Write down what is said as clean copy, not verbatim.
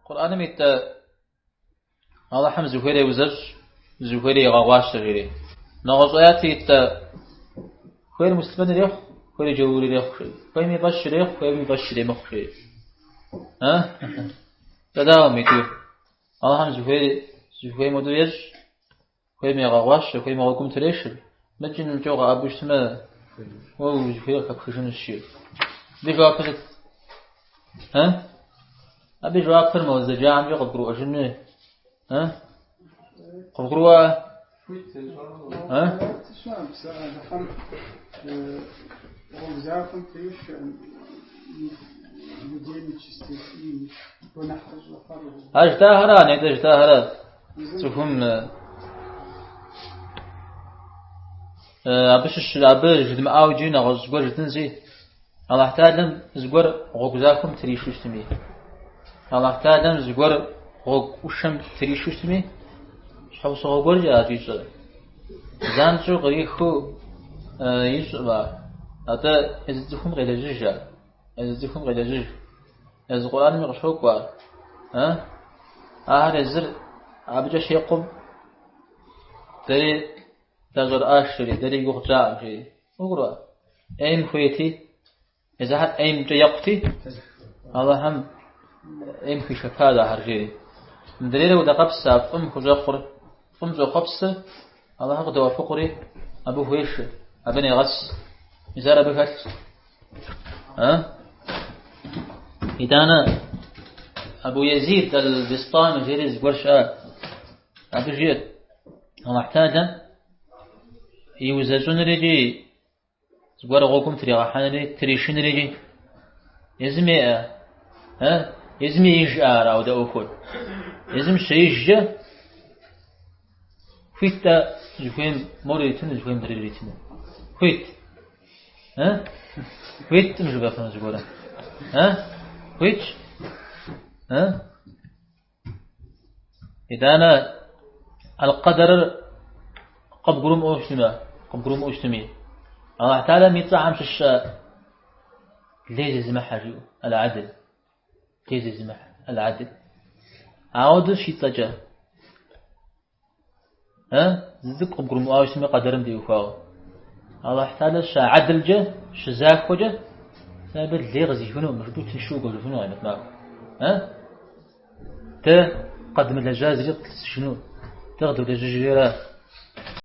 قرآن ميت الله حمد زهيري وزج زهيري غواش غيري نغز آياتي خير مسلمين ريخ خير جوري ريخ خير مبشر ريخ خير مبشر مخشي ها تداوم ميتو الله حمد زهيري مدويج خير مغواش خير مغوكم تريش مجن جوغ أبوش سما وو زهيري كخشن الشيء دي جواب ها أبي جواب فرما وزجاء عم يقف قروء أجنه ها قف قروء ها اجتاهرا نيد اجتاهرا تفهم أبش جد مأوجين غزقور جدنزي الله تعالى زقور غوزاكم تريشو استمي الله تعالى زقور غوشم تريشو استمي حوص غوغور جا جيسو زانشو غريخو يسوع هذا يزدكم غلاجيجا يزدكم غلاجيج از قرآن مغشوك وا ها هذا زر أبجا شيقم دري تغر آشري دري يغجا شيء وقرأ أين خويتي إذا حد أين جيقتي الله هم أين في شفاء هرجي مدري لو دقبس أم خجاقر أم جو قبس الله قد وفقري أبو هويش أبني غس إزار أبو هات ها إدانا أبو يزيد البسطامي جريز قرشا أبو جيد الله احتاجا يوزجون رجي زقور غوكم تري غحان تريشن رجي يزمي ها يزمي يجار أو دا أكل يزم شيجا فيتا زخيم موريتن زخيم دريتن فيت ها فيت مش بفهم زقورا ها فيت ها إذا أنا القدر قبقرم أجتمي الله تعالى ميطعم ششاء ليز زمح العدل ليز زمح العدل عاود شي تجا ها زدك قبقرم أجتمي قدرم ديوفاو الله تعالى شا عدل جا شزاك وجا سابر لي غزي هنا مردوت نشوق هنا عمت معه ها تا قدم الجاز شنو تغدو لجيرة